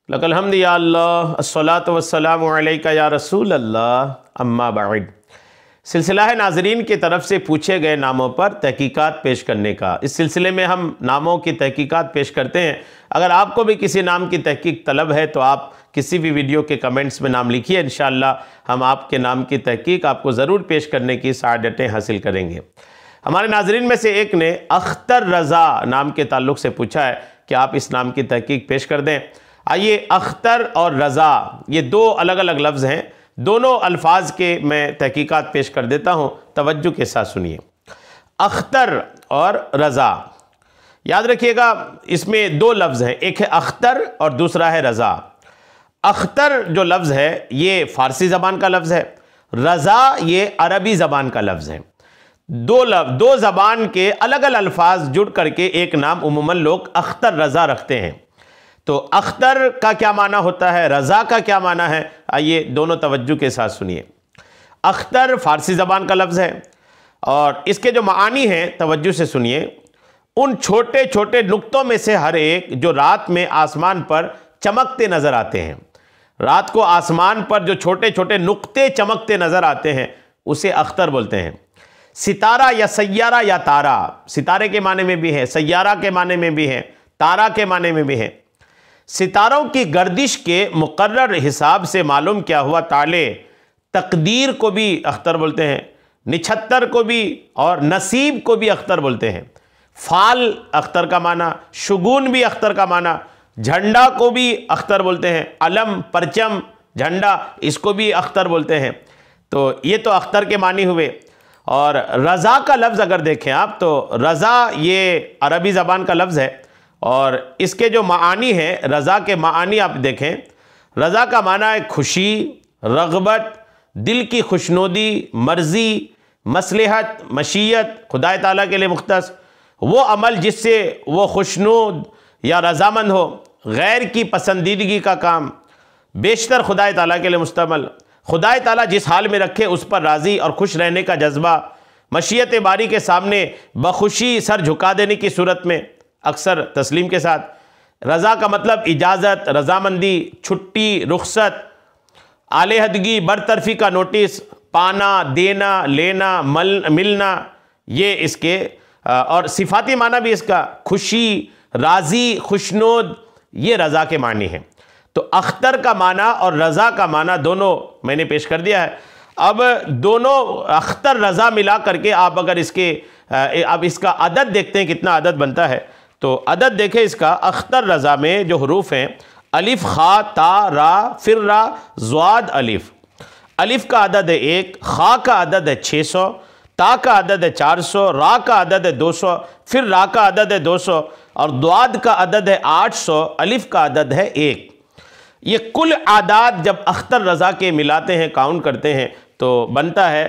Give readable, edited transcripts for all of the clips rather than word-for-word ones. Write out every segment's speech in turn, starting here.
लकल हम्द या अल्लाह, अस्सलातु वस्सलामु अलैका या रसूल अल्लाह, अम्मा बाद। सिलसिला है नाजरीन की तरफ से पूछे गए नामों पर तहकीकात पेश करने का। इस सिलसिले में हम नामों की तहकीकात पेश करते हैं। अगर आपको भी किसी नाम की तहकीक तलब है तो आप किसी भी वीडियो के कमेंट्स में नाम लिखिए, इंशाअल्लाह हम आपके नाम की तहकीक आपको ज़रूर पेश करने की सआदतें हासिल करेंगे। हमारे नाजरीन में से एक ने अख्तर रज़ा नाम के ताल्लुक़ से पूछा है कि आप इस नाम की तहकीक पेश कर दें। आइए, अख्तर और रज़ा ये दो अलग अलग लफ्ज़ हैं, दोनों अल्फाज के मैं तहकीकात पेश कर देता हूँ, तवज्जो के साथ सुनिए। अख्तर और रज़ा, याद रखिएगा इसमें दो लफ्ज़ हैं, एक है अख्तर और दूसरा है रज़ा। अख्तर जो लफ्ज़ है ये फ़ारसी ज़बान का लफ्ज़ है, रज़ा ये अरबी ज़बान का लफ्ज़ है। दो ज़बान के अलग अलग अल्फाज जुड़ करके एक नाम उमूमन लोग अख्तर रज़ा रखते हैं। तो अख्तर का क्या माना होता है, रज़ा का क्या माना है, आइए दोनों तवज्जो के साथ सुनिए। अख्तर फ़ारसी ज़बान का लफ्ज़ है और इसके जो मानी हैं तवज्जो से सुनिए। उन छोटे छोटे नुक्तों में से हर एक जो रात में आसमान पर चमकते नज़र आते हैं, रात को आसमान पर जो छोटे छोटे नुक्ते चमकते नज़र आते हैं उसे अख्तर बोलते हैं। सितारा या सैयारा या तारा, सितारे के माने में भी है, सैयारा के माने में भी है, तारा के माने में भी है। सितारों की गर्दिश के मुकर्रर हिसाब से मालूम क्या हुआ ताले, तकदीर को भी अख्तर बोलते हैं, निछत्तर को भी और नसीब को भी अख्तर बोलते हैं। फाल अख्तर का माना, शुगुन भी अख्तर का माना, झंडा को भी अख्तर बोलते हैं, अलम परचम झंडा इसको भी अख्तर बोलते हैं। तो ये तो अख्तर के मानी हुए। और रज़ा का लफ्ज़ अगर देखें आप तो रज़ा ये अरबी ज़बान का लफ्ज़ है और इसके जो मानी हैं, रज़ा के मानी आप देखें, रज़ा का माना है खुशी, रग़बत, दिल की खुशनुदी, मर्ज़ी, मसलहत, मशीयत, खुदा ताला के लिए मुख्तस वो अमल जिससे वो खुशनुद या रज़ामंद हो, गैर की पसंदीदगी का काम, बेशतर खुदा ताला के लिए मुस्तमल, खुदा ताला जिस हाल में रखे उस पर राज़ी और खुश रहने का जज्बा, मशीयत बारी के सामने बखुशी सर झुका देने की सूरत में अक्सर तस्लीम के साथ। रज़ा का मतलब इजाज़त, रज़ामंदी, छुट्टी, रुखसत, आलेहदगी, बरतरफ़ी का नोटिस, पाना, देना, लेना, मिलना, ये इसके और सिफाती माना भी इसका खुशी, राज़ी, खुशनुद, ये रज़ा के मानी हैं। तो अख्तर का माना और रज़ा का माना दोनों मैंने पेश कर दिया है। अब दोनों अख्तर रज़ा मिला करके आप अगर इसके अब इसका अदद देखते हैं कितना अदद बनता है। तो अदद देखें इसका, अख्तर रज़ा में जो हरूफ हैं अलिफ, खा, ता, रा, फिर रा, ज़्वाद, अलिफ। अलिफ का अदद है 1, खा का अदद है 600, ता का अदद है 400, रा का अदद है 200, फिर रा का अदद है 200 और द्वाद का अदद है 800, अलिफ का अदद है 1। ये कुल आदाद जब अख्तर रज़ा के मिलाते हैं, काउंट करते हैं तो बनता है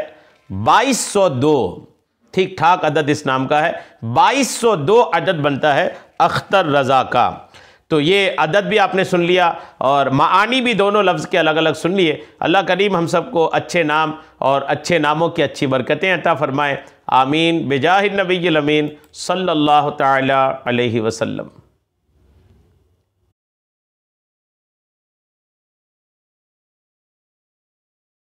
2202। ठीक ठाक अदद इस नाम का है, 2202 अदद बनता है अख्तर रज़ा का। तो ये अदद भी आपने सुन लिया और मानी भी दोनों लफ्ज़ के अलग अलग सुन लिए। अल्लाह करीम हम सबको अच्छे नाम और अच्छे नामों की अच्छी बरकतें अता फ़रमाए। आमीन बिजाहिन नबील अमीन सल्लल्लाहु तआला अलैहि वसल्लम।